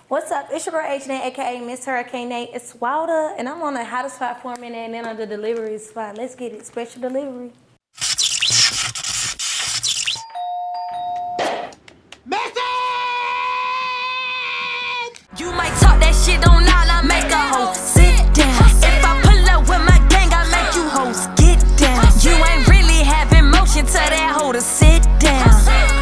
What's up? It's your girl Asianae, aka Miss Herricane. It's Wilder, and I'm on the hottest platform in Atlanta, the delivery spot. Let's get it. Special delivery. You might talk that shit on all, I make a hoe sit down. If I pull up with my gang, I make you hoes get down. You ain't really having motion, tell that hoe to sit down.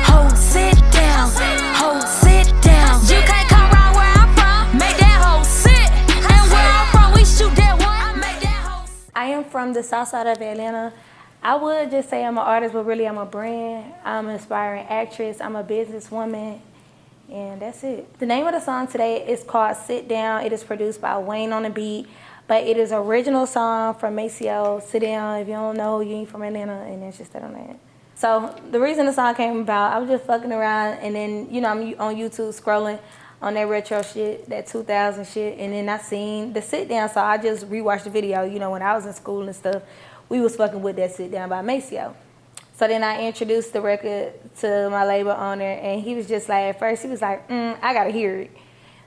Hoe sit down, hoe sit down. You can't come round where I'm from, make that hoe sit. And where I'm from, we shoot that one, I make that hoe sit. I am from the south side of Atlanta. I would just say I'm an artist, but really I'm a brand. I'm an aspiring actress. I'm a businesswoman. And that's it. The name of the song today is called Sit Down. It is produced by Wayne on the beat, but it is an original song from Maceo. Sit down. If you don't know, you ain't from Atlanta, and that's just that on that. So the reason the song came about, I was just fucking around, and then, you know, I'm on YouTube scrolling on that retro shit, that 2000 shit, and then I seen the Sit Down, so I just rewatched the video. You know, when I was in school and stuff, we was fucking with that Sit Down by Maceo. So then I introduced the record to my label owner, and he was just like, at first he was like, I gotta hear it.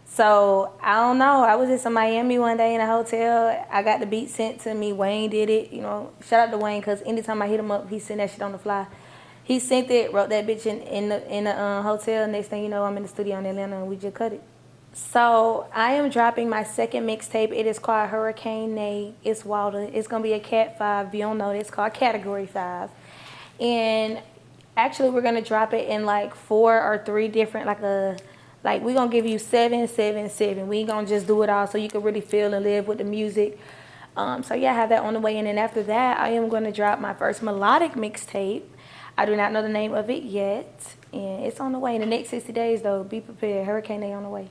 So I don't know, I was just in Miami one day in a hotel. I got the beat sent to me. Wayne did it, you know. Shout out to Wayne, because anytime I hit him up, he sent that shit on the fly. He sent it, wrote that bitch in the hotel. Next thing you know, I'm in the studio in Atlanta, and we just cut it. So I am dropping my second mixtape. It is called Herricane. It's Wilder. It's gonna be a Cat 5. If you don't know, it's called Category 5. And actually we're gonna drop it in like 4 or 3 different, like we're gonna give you 7, 7, 7. We ain't gonna just do it all, so you can really feel and live with the music. So yeah, I have that on the way. And then after that, I am gonna drop my first melodic mixtape. I do not know the name of it yet, and it's on the way in the next 60 days though. Be prepared. Herricane on the way.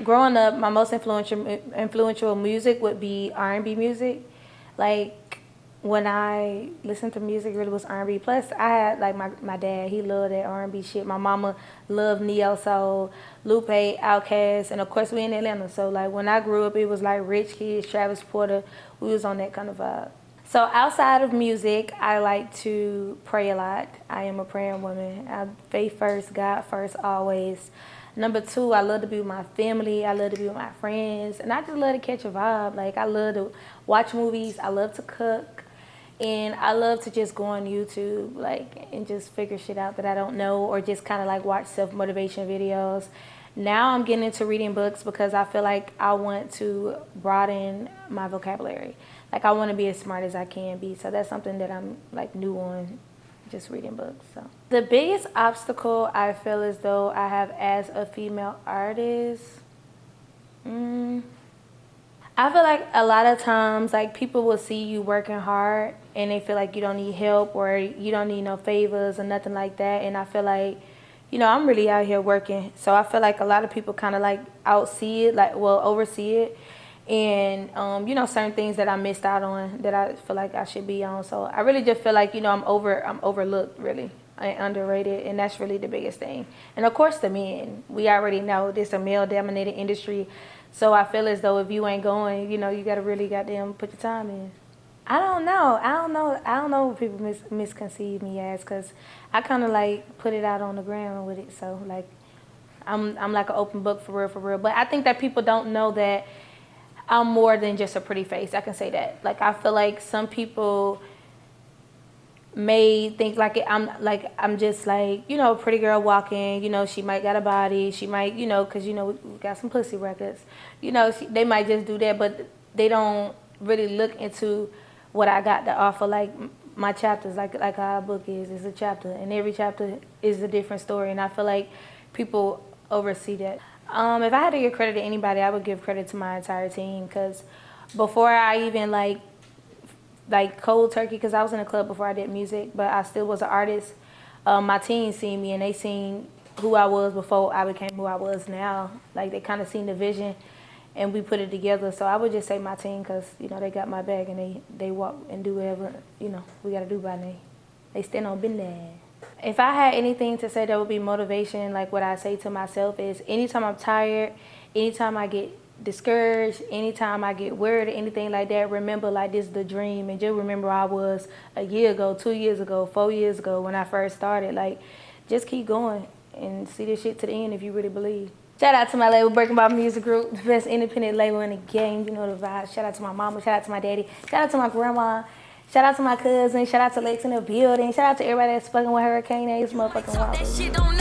Growing up, my most influential music would be R&B music. Like, when I listened to music, really was R&B. Plus, I had, like, my dad, he loved that R&B shit. My mama loved Neo Soul, Lupe, Outkast, and of course, we in Atlanta. So, like, when I grew up, it was like Rich Kids, Travis Porter. We was on that kind of vibe. So, outside of music, I like to pray a lot. I am a praying woman. Faith first, God first, always. Number 2, I love to be with my family. I love to be with my friends. And I just love to catch a vibe. Like, I love to watch movies. I love to cook. And I love to just go on YouTube, like, and just figure shit out that I don't know, or just kind of like watch self-motivation videos. Now I'm getting into reading books because I feel like I want to broaden my vocabulary. Like, I want to be as smart as I can be. So that's something that I'm like new on, just reading books. So the biggest obstacle I feel as though I have as a female artist, I feel like a lot of times, like, people will see you working hard and they feel like you don't need help or you don't need no favors or nothing like that. And I feel like, you know, I'm really out here working. So I feel like a lot of people kind of like oversee it. And, you know, certain things that I missed out on that I feel like I should be on. So I really just feel like, you know, I'm overlooked, really. I'm underrated, and that's really the biggest thing. And of course the men. We already know this is a male-dominated industry. So I feel as though if you ain't going, you know, you gotta really goddamn put your time in. I don't know what people misconceive me as, because I kind of like put it out on the ground with it. So like, I'm like an open book for real. But I think that people don't know that I'm more than just a pretty face. I can say that. Like, I feel like some people may think like I'm just like, you know, a pretty girl walking, you know, she might got a body, she might, you know, because, you know, we got some pussy records, you know, they might just do that, but they don't really look into what I got to offer. Like, my chapters, like how a book is a chapter, and every chapter is a different story, and I feel like people oversee that. If I had to give credit to anybody, I would give credit to my entire team, because before I even like cold turkey, because I was in a club before I did music, but I still was an artist. My team seen me, and they seen who I was before I became who I was now. Like, they kind of seen the vision, and we put it together. So I would just say my team, because, you know, they got my back, and they walk and do whatever, you know, we got to do by now. They stand on business. If I had anything to say that would be motivation, like what I say to myself is, anytime I'm tired, anytime I get discouraged, anytime I get worried or anything like that, remember, like, this is the dream, and just remember where I was a year ago, 2 years ago, 4 years ago when I first started. Like, just keep going and see this shit to the end if you really believe. Shout out to my label, Breaking Ball Music Group, the best independent label in the game. You know the vibes. Shout out to my mama. Shout out to my daddy. Shout out to my grandma. Shout out to my cousin. Shout out to Lex in the building. Shout out to everybody that's fucking with Herricane. It's motherfucking wild.